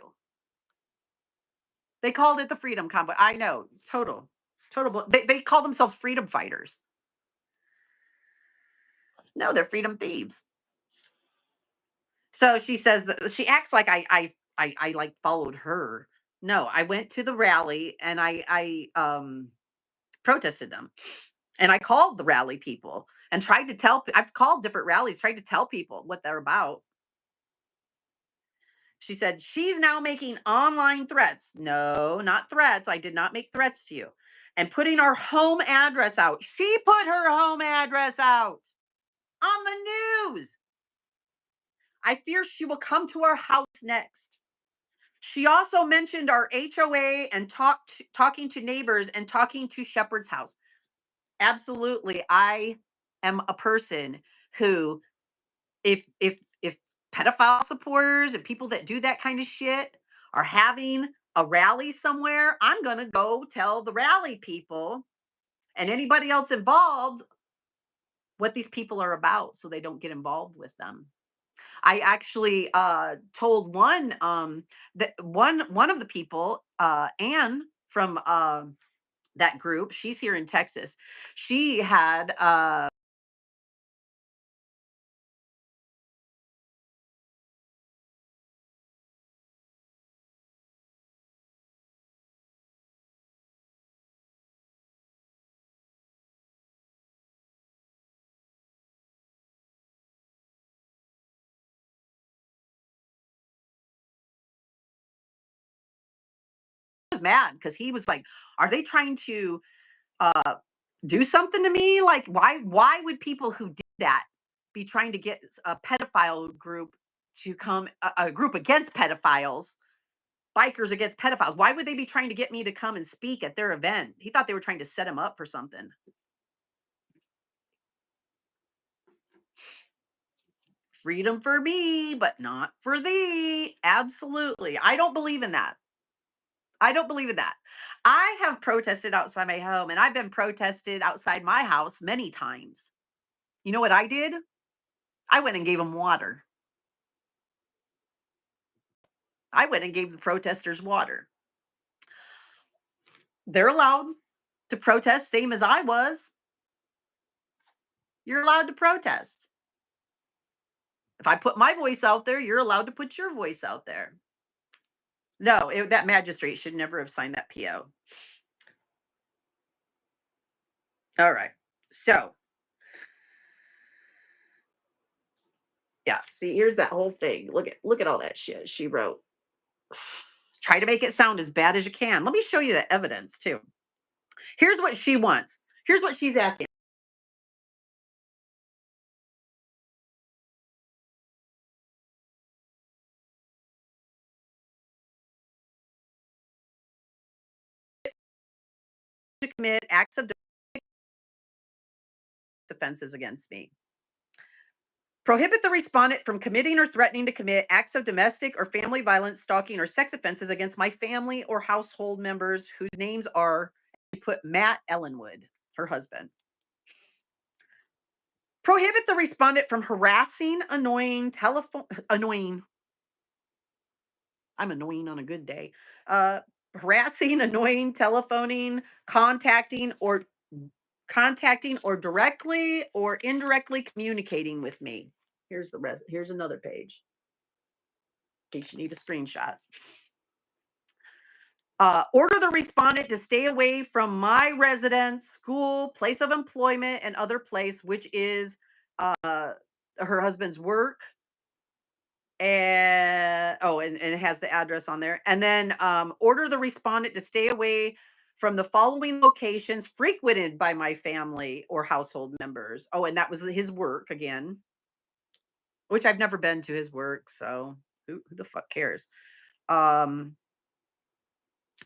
They called it the freedom convoy. I know, total. They call themselves freedom fighters. No, they're freedom thieves. So she says that she acts like I like followed her. No, I went to the rally and I protested them. And I called the rally people and tried to tell I've called different rallies, tried to tell people what they're about. She said, she's now making online threats. No, not threats. I did not make threats to you. And putting our home address out. She put her home address out on the news. I fear she will come to our house next. She also mentioned our HOA and talking to neighbors and talking to Shepherd's house. Absolutely. I am a person who if pedophile supporters and people that do that kind of shit are having a rally somewhere, I'm going to go tell the rally people and anybody else involved what these people are about so they don't get involved with them. I actually told that one of the people, Anne from that group, she's here in Texas. She had was mad because he was like, "Are they trying to uh, do something to me? Like, why would people who did that be trying to get a pedophile group to come, a group against pedophiles, bikers against pedophiles? Why would they be trying to get me to come and speak at their event?" He thought they were trying to set him up for something. Freedom for me, but not for thee. Absolutely. I don't believe in that. I don't believe in that. I have protested outside my home and I've been protested outside my house many times. You know what I did? I went and gave them water. I went and gave the protesters water. They're allowed to protest, same as I was. You're allowed to protest. If I put my voice out there, you're allowed to put your voice out there. No, that magistrate should never have signed that PO. All right. So, yeah, see, here's that whole thing. Look at all that shit she wrote. Try to make it sound as bad as you can. Let me show you the evidence too. Here's what she wants. Here's what she's asking. To commit acts of offenses against me. Prohibit the respondent from committing or threatening to commit acts of domestic or family violence, stalking, or sex offenses against my family or household members whose names are, she put Matt Ellenwood, her husband. Prohibit the respondent from harassing, annoying. I'm annoying on a good day. Uh, harassing, annoying, telephoning, contacting or directly or indirectly communicating with me. Here's the rest. Here's another page in case you need a screenshot. Order the respondent to stay away from my residence, school, place of employment, and other place, which is her husband's work. And it has the address on there. And then order the respondent to stay away from the following locations frequented by my family or household members. Oh, and that was his work again, which I've never been to his work, so who the fuck cares? Um,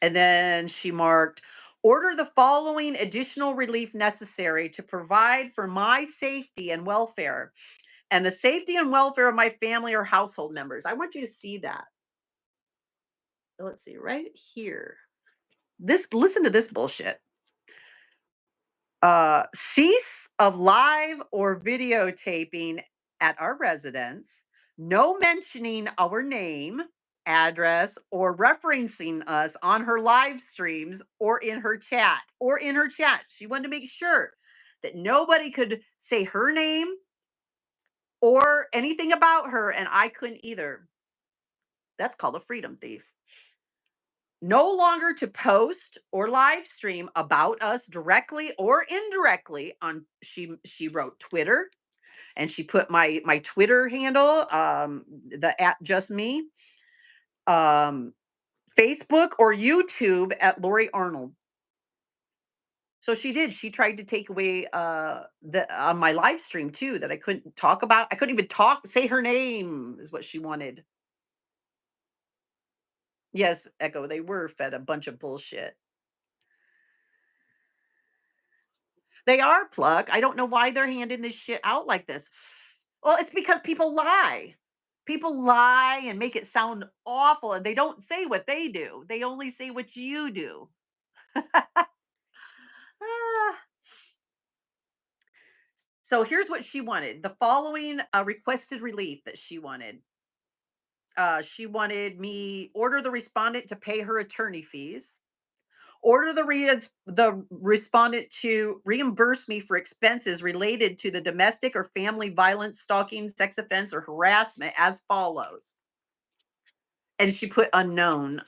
and then she marked, order the following additional relief necessary to provide for my safety and welfare and the safety and welfare of my family or household members. I want you to see that. Let's see, right here. Listen to this bullshit. Cease of live or videotaping at our residence, no mentioning our name, address, or referencing us on her live streams or in her chat. She wanted to make sure that nobody could say her name or anything about her, and I couldn't either. That's called a freedom thief. No longer to post or live stream about us directly or indirectly on, she wrote Twitter, and she put my Twitter handle, the at just me, um, Facebook or YouTube at Lori Arnold. So she did. She tried to take away the on my live stream too, that I couldn't talk about. I couldn't even say her name is what she wanted. Yes, Echo, they were fed a bunch of bullshit. They are, Pluck. I don't know why they're handing this shit out like this. Well, it's because people lie. People lie and make it sound awful, and they don't say what they do. They only say what you do. Ah. So here's what she wanted. The following requested relief that she wanted. She wanted me order the respondent to pay her attorney fees. Order the respondent to reimburse me for expenses related to the domestic or family violence, stalking, sex offense, or harassment as follows. And she put unknown.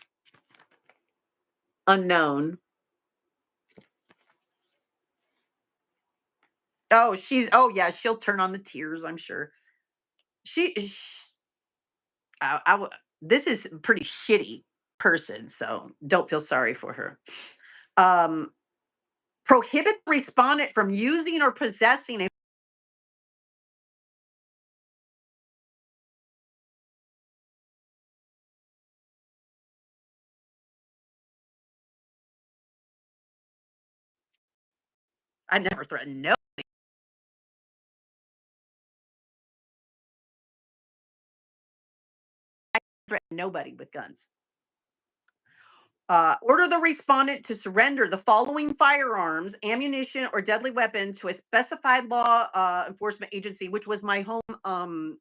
Unknown. Oh yeah, she'll turn on the tears, I'm sure. She this is a pretty shitty person, so don't feel sorry for her. Um, prohibit the respondent from using or possessing a, I never threatened nobody with guns. Order the respondent to surrender the following firearms, ammunition, or deadly weapon to a specified law enforcement agency, which was my home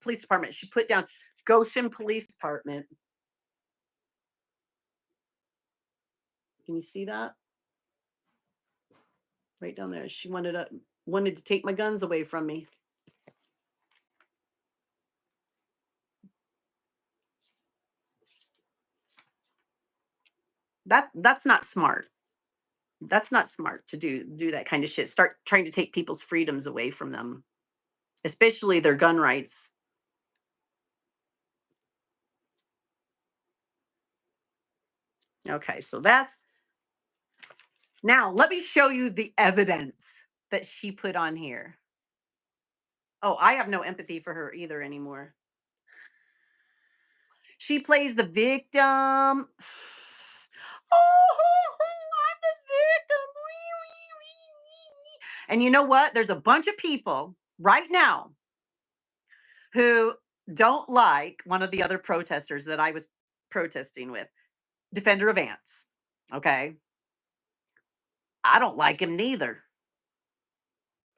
police department. She put down Goshen Police Department. Can you see that? Right down there. She wanted to take my guns away from me. That's not smart. That's not smart to do that kind of shit. Start trying to take people's freedoms away from them, especially their gun rights. Okay, so that's, now let me show you the evidence that she put on here. Oh, I have no empathy for her either anymore. She plays the victim. Oh, I'm the victim. And you know what? There's a bunch of people right now who don't like one of the other protesters that I was protesting with, defender of ants. Okay. I don't like him neither.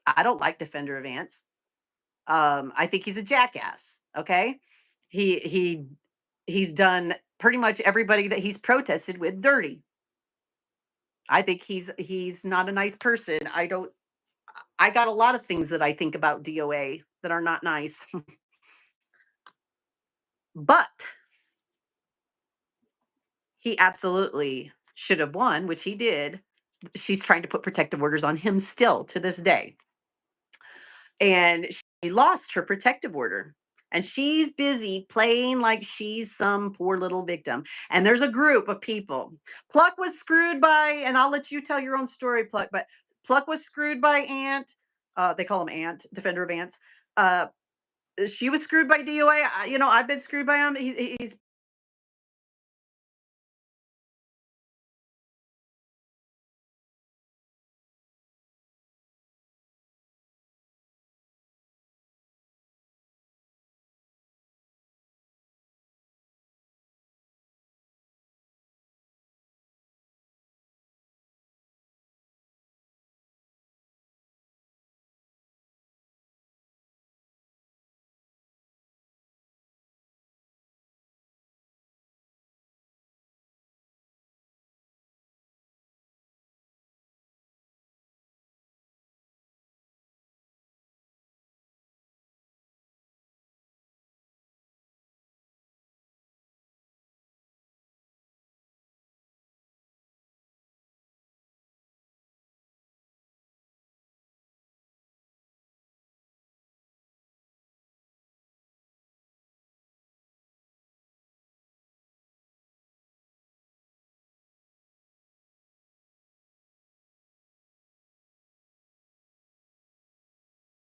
I don't like defender of ants. I think he's a jackass. Okay. He he's done pretty much everybody that he's protested with dirty. I think he's not a nice person. I got a lot of things that I think about DOA that are not nice. But he absolutely should have won, which he did. She's trying to put protective orders on him still to this day. And she lost her protective order. And she's busy playing like she's some poor little victim. And there's a group of people. Pluck was screwed by, and I'll let you tell your own story, Pluck, but Pluck was screwed by Ant. They call him Ant, defender of ants. She was screwed by DOA. You know, I've been screwed by him. He's